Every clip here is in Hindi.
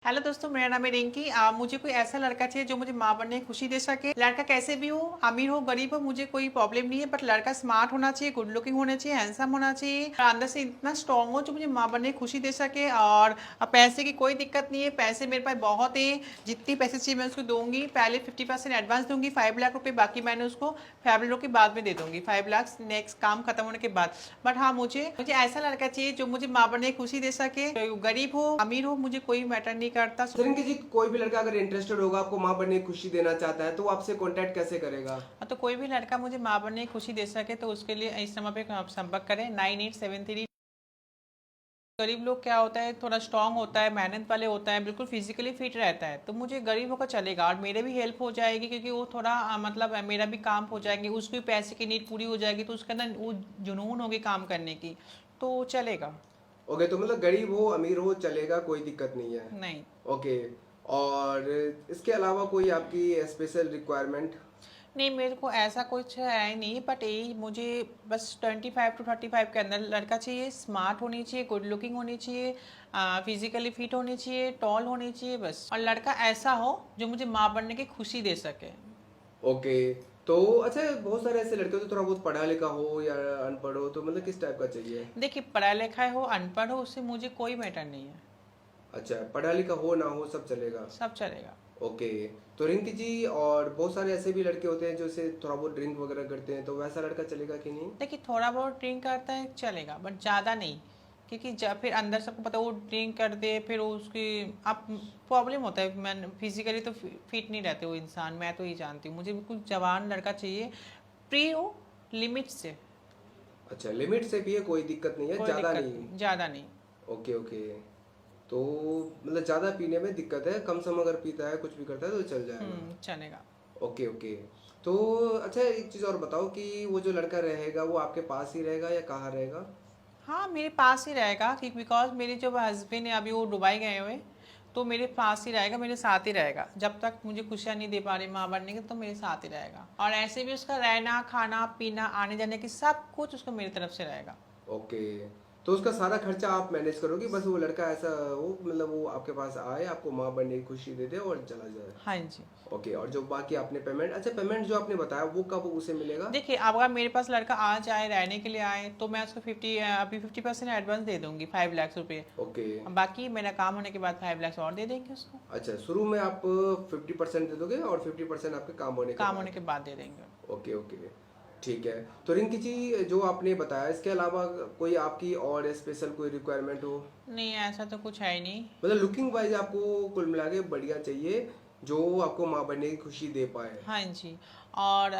हेलो दोस्तों, मेरा नाम है रिंकी। मुझे कोई ऐसा लड़का चाहिए जो मुझे माँ बनने की खुशी दे सके। लड़का कैसे भी हो, अमीर हो गरीब हो, मुझे कोई प्रॉब्लम नहीं है, बट लड़का स्मार्ट होना चाहिए, गुड लुकिंग होना चाहिए, हैंडसम होना चाहिए, और अंदर से इतना स्ट्रांग हो जो मुझे माँ बनने की खुशी दे सके। और पैसे की कोई दिक्कत नहीं है, पैसे मेरे पास बहुत है। जितनी पैसे चाहिए मैं उसको दूंगी। पहले 50% एडवांस दूंगी, 5 लाख रुपए, बाकी मैंने उसको फैमिली लोग के बाद में दे दूंगी, 5 लाख नेक्स्ट काम खत्म होने के बाद। बट हाँ, मुझे मुझे ऐसा लड़का चाहिए जो मुझे माँ बनने की खुशी दे सके। तो गरीब हो अमीर हो मुझे कोई मैटर नहीं करता। सरिंकी जी, कोई भी लड़का अगर इंटरेस्टेड होगा, आपको माँ बनने की खुशी देना चाहता है, तो वो आपसे कांटेक्ट कैसे करेगा? तो कोई भी लड़का मुझे माँ बनने की खुशी दे सके तो उसके लिए इस नंबर पे आप संपर्क करें, 9873। गरीब लोग क्या होता है, थोड़ा स्ट्रांग होता है, मेहनत वाले होता है, बिल्कुल फिजिकली फिट रहता है, तो मुझे गरीबों का चलेगा और मेरे भी हेल्प हो जाएगी, क्योंकि वो थोड़ा मतलब मेरा भी काम हो जाएंगे, उसकी भी पैसे की नीड पूरी हो जाएगी, तो उसके अंदर वो जुनून होगी काम करने की, तो चलेगा। ओके, तो मतलब गरीब हो अमीर हो चलेगा, कोई दिक्कत नहीं है। नहीं ओके। और इसके अलावा कोई आपकी स्पेशल रिक्वायरमेंट? नहीं, मेरे को ऐसा कुछ है नहीं, बट यही मुझे बस 25 to 35 के अंदर लड़का चाहिए। स्मार्ट होनी चाहिए, गुड लुकिंग होनी चाहिए, फिजिकली फिट होनी चाहिए, टॉल होनी चाहिए बस। और लड़का ऐसा हो जो मुझे माँ बनने की खुशी दे सके। ओके। तो अच्छा, बहुत सारे ऐसे लड़के तो थोड़ा बहुत पढ़ा लिखा हो या अनपढ़ हो, तो मतलब किस टाइप का चाहिए? देखिए, पढ़ा लिखा हो अनपढ़ हो उससे मुझे कोई मैटर नहीं है, अच्छा, पढ़ा लिखा हो ना हो सब चलेगा। सब चलेगा। ओके। तो रिंकी जी, और बहुत सारे ऐसे भी लड़के होते हैं जो से थोड़ा बहुत ड्रिंक वगैरह करते हैं, तो वैसा लड़का चलेगा कि नहीं? देखिए, थोड़ा बहुत ड्रिंक करता है चलेगा, बट ज़्यादा नहीं, क्योंकि जब फिर अंदर सबको पता वो ड्रिंक कर दे, फिर वो उसकी आप प्रॉब्लम होता है। मैं फिजिकली तो फिट नहीं रहते वो इंसान, मैं तो ये जानती हूँ। मुझे बिल्कुल जवान लड़का चाहिए, प्री हो, लिमिट से। अच्छा, लिमिट से पिए, कोई दिक्कत नहीं है, कोई ज़्यादा दिक्कत नहीं। नहीं, ज़्यादा नहीं। Okay okay. तो मतलब ज़्यादा पीने में दिक्कत है, कम सम अगर पीता है कुछ भी करता है तो चल जाएगा। चलेगा। Okay okay. तो अच्छा, एक चीज़ और बताओ कि वो जो लड़का रहेगा वो आपके पास ही रहेगा या कहाँ रहेगा? हाँ, मेरे पास ही रहेगा, कि बिकॉज मेरे जो हस्बैंड है अभी वो दुबई गए हुए, तो मेरे पास ही रहेगा, मेरे साथ ही रहेगा। जब तक मुझे खुशियाँ नहीं दे पा रही माँ बनने की, तो मेरे साथ ही रहेगा। और ऐसे भी उसका रहना खाना पीना आने जाने की सब कुछ उसको मेरी तरफ से रहेगा। ओके। तो उसका सारा खर्चा आप मैनेज करोगी, बस वो लड़का ऐसा हो, मतलब वो आपके पास आए, आपको माँ बनने की खुशी दे दे और चला जाए। हाँ जी। ओके। और जो बाकी आपने पेमेंट, अच्छा पेमेंट जो आपने बताया वो कब उसे मिलेगा? देखिए, अब अगर मेरे पास लड़का आ जाए रहने के लिए आए, तो मैं उसको अभी 50% एडवांस दे दूंगी, 5 लाख रुपये। ओके। बाकी मेरा काम होने के बाद 5 लाख और दे देंगे उसको। अच्छा, शुरू में आप 50% दे दोगे और 50% आपके काम होने के काम होने बाद? के बाद दे देंगे। Okay okay. ठीक है। तो रिंकी जी, जो आपने बताया इसके अलावा कोई आपकी और स्पेशल कोई रिक्वायरमेंट हो? नहीं, ऐसा तो कुछ है ही नहीं। मतलब लुकिंग वाइज आपको कुल मिला के बढ़िया चाहिए, जो आपको माँ बनने की खुशी दे पाए। हाँ जी। और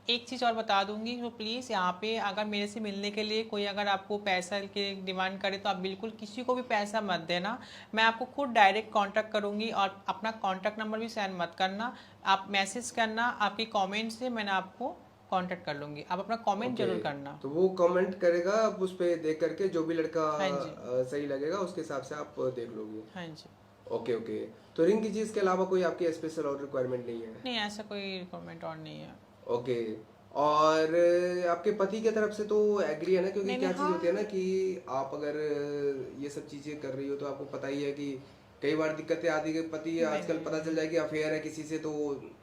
एक चीज़ और बता दूंगी, तो प्लीज़ यहाँ पे अगर मेरे से मिलने के लिए कोई अगर आपको पैसा के डिमांड करे, तो आप बिल्कुल किसी को भी पैसा मत देना। मैं आपको खुद डायरेक्ट कांटेक्ट करूंगी, और अपना कांटेक्ट नंबर भी सेंड मत करना। आप मैसेज करना, आपकी कमेंट से मैंने आपको कांटेक्ट कर लूँगी, आप अपना कमेंट ओके। जरूर करना। तो वो कमेंट करेगा, आप उस पे देख करके जो भी लड़का हाँ जी। सही लगेगा उसके हिसाब से आप देख लोगे। हाँ जी। Okay okay. तो रिंकी जी, इसके अलावा कोई आपकी स्पेशल और रिक्वायरमेंट नहीं है? नहीं, ऐसा कोई कमेंट और नहीं है। ओके। और आपके पति की तरफ से तो एग्री है ना? क्योंकि नहीं नहीं, क्या चीज़ होती है ना हाँ। कि आप अगर ये सब चीज़ें कर रही हो तो आपको पता ही है कि कई बार दिक्कतें आती है। पति नहीं आजकल नहीं पता चल नहीं। जाए कि अफेयर है किसी से, तो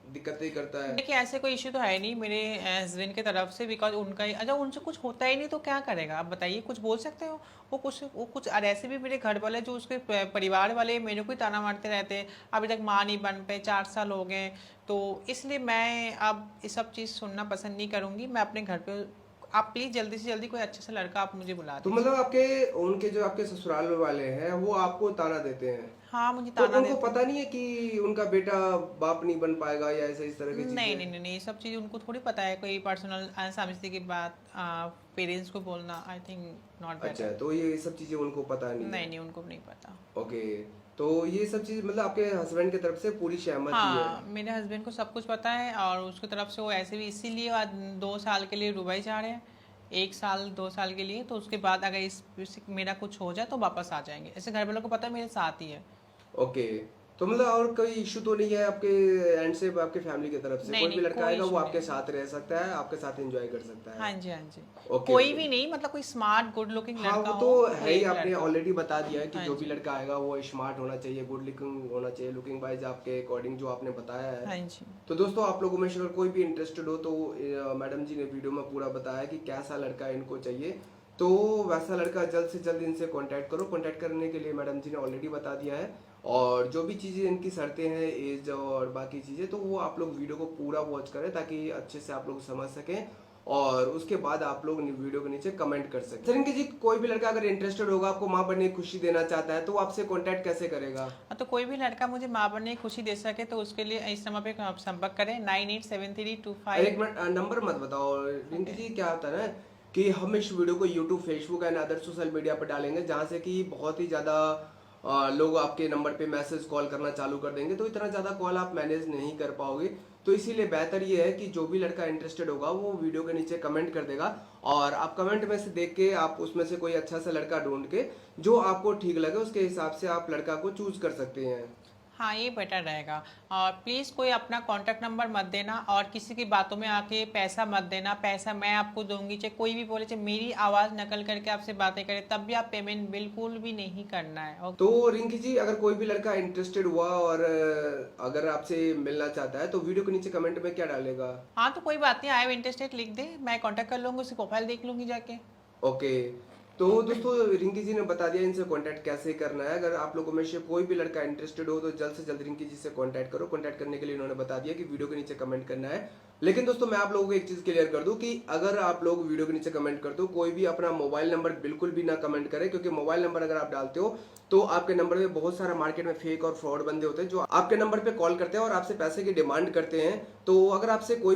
दिक्कतें ही करता है। देखिए, ऐसे कोई इश्यू तो है नहीं मेरे हस्बैंड की तरफ से, बिकॉज उनका ही, अच्छा उनसे कुछ होता ही नहीं तो क्या करेगा, आप बताइए, कुछ बोल सकते हो? वो कुछ और ऐसे भी मेरे घर वाले जो उसके परिवार वाले मेरे को ही ताना मारते रहते हैं, अभी तक माँ नहीं बन पाए, 4 साल हो गए। तो इसलिए मैं अब ये सब चीज़ सुनना पसंद नहीं करूँगी। मैं अपने घर पे, आप प्लीज़ जल्दी से जल्दी कोई अच्छा सा लड़का आप मुझे बुला तो दीजिए। मतलब आपके उनके जो आपके ससुराल वाले हैं वो आपको ताना देते हैं? हाँ, मुझे तो ताना उनको देते पता हैं। नहीं है कि उनका बेटा बाप नहीं बन पाएगा या ऐसे इस तरह की नहीं चीजें? नहीं नहीं नहीं, ये सब चीज़ उनको थोड़ी पता है, कोई पर्सनल समझती की बात पेरेंट्स को बोलना, आई थिंक नॉट अच्छा, बेटर। तो ये सब चीजें उनको पता नहीं नहीं है? नहीं, उनको नहीं पता। ओके। तो ये सब चीज मतलब आपके हस्बैंड की तरफ से पूरी सहमति है? हाँ, मेरे हस्बैंड को सब कुछ पता है, और उसकी तरफ से वो ऐसे भी इसीलिए आज 2 साल के लिए दुबई जा रहे हैं। 1 साल 2 साल के लिए, तो उसके बाद अगर मेरा कुछ हो जाए तो वापस आ जाएंगे। ऐसे घर वालों को पता है, मेरे साथ ही है। ओके। तो मतलब और कोई इशू तो नहीं है आपके एंड से, आपके फैमिली की तरफ से? नहीं कोई भी नहीं, लड़का कोई आएगा वो इशू आपके नहीं। साथ रह सकता है, आपके साथ एंजॉय कर सकता है? हाँ जी, हाँ जी। ओके कोई ओके। भी नहीं, मतलब कोई स्मार्ट गुड लुकिंग हाँ लड़का वो हो, तो है कोई ही, भी आपने लड़का हो। ऑलरेडी बता दिया है कि हाँ जो भी जी, लड़का आएगा वो स्मार्ट होना चाहिए, गुड लुकिंग होना चाहिए, लुकिंग वाइज आपके अकॉर्डिंग जो आपने बताया है। हाँ जी। तो दोस्तों आप लोगों में से अगर कोई भी इंटरेस्टेड हो तो मैडम जी ने वीडियो में पूरा बताया कि कैसा लड़का इनको चाहिए, तो वैसा लड़का जल्द से जल्द इनसे कांटेक्ट करो। कांटेक्ट करने के लिए मैडम जी ने ऑलरेडी बता दिया है, और जो भी चीज़ें इनकी शर्तें हैं, एज और बाकी चीज़ें, तो वो आप लोग वीडियो को पूरा वॉच करें ताकि अच्छे से आप लोग समझ सकें, और उसके बाद आप लोग वीडियो के नीचे कमेंट कर सकते हैं। सरिंकी जी, कोई भी लड़का अगर इंटरेस्टेड होगा, आपको माँ बनने की खुशी देना चाहता है, तो वो आपसे कांटेक्ट कैसे करेगा? हाँ, तो कोई भी लड़का मुझे माँ बनने की खुशी दे सके तो उसके लिए इस नंबर पे आप संपर्क करें, 987325। एक मिनट, नंबर मत बताओ रिंकी ओके। जी। क्या होता है ना कि हम इस वीडियो को YouTube, Facebook and other social media पर डालेंगे, जहाँ से कि बहुत ही ज़्यादा लोग आपके नंबर पे मैसेज कॉल करना चालू कर देंगे, तो इतना ज़्यादा कॉल आप मैनेज नहीं कर पाओगे। तो इसीलिए बेहतर ये है कि जो भी लड़का इंटरेस्टेड होगा वो वीडियो के नीचे कमेंट कर देगा, और आप कमेंट में से देख के आप उसमें से कोई अच्छा सा लड़का ढूंढ के जो आपको ठीक लगे उसके हिसाब से आप लड़का को चूज कर सकते हैं। हाँ, ये बेटर रहेगा। और प्लीज़ कोई अपना कॉन्टैक्ट नंबर मत देना, और किसी की बातों में आके पैसा मत देना। पैसा मैं आपको दूंगी, चाहे कोई भी बोले, चाहे मेरी आवाज़ नकल करके आपसे बातें करे, तब भी आप पेमेंट बिल्कुल भी नहीं करना है। ओके। तो रिंकी जी, अगर कोई भी लड़का इंटरेस्टेड हुआ और अगर आपसे मिलना चाहता है, तो वीडियो के नीचे कमेंट में क्या डालेगा? हाँ, तो कोई बात नहीं, आई एम इंटरेस्टेड लिख दे, मैं कॉन्टैक्ट कर लूँगी, उसकी प्रोफाइल देख लूँगी जाके। ओके। तो दोस्तों रिंकी जी ने बता दिया इनसे कांटेक्ट कैसे करना है। अगर आप लोगों में से कोई भी लड़का इंटरेस्टेड हो तो जल्द से जल्द रिंकी जी से कांटेक्ट करो। कांटेक्ट करने के लिए उन्होंने बता दिया कि वीडियो के नीचे कमेंट करना है। लेकिन दोस्तों मैं आप लोगों को एक चीज क्लियर कर दूं कि अगर आप लोग वीडियो के नीचे कमेंट करते हो, कोई भी अपना मोबाइल नंबर बिल्कुल भी ना कमेंट करें, क्योंकि मोबाइल नंबर अगर आप डालते हो तो आपके नंबर पे बहुत सारा मार्केट में फेक और फ्रॉड बंदे होते हैं जो आपके नंबर पे कॉल करते हैं और आपसे पैसे की डिमांड करते हैं। तो अगर आपसे कोई भी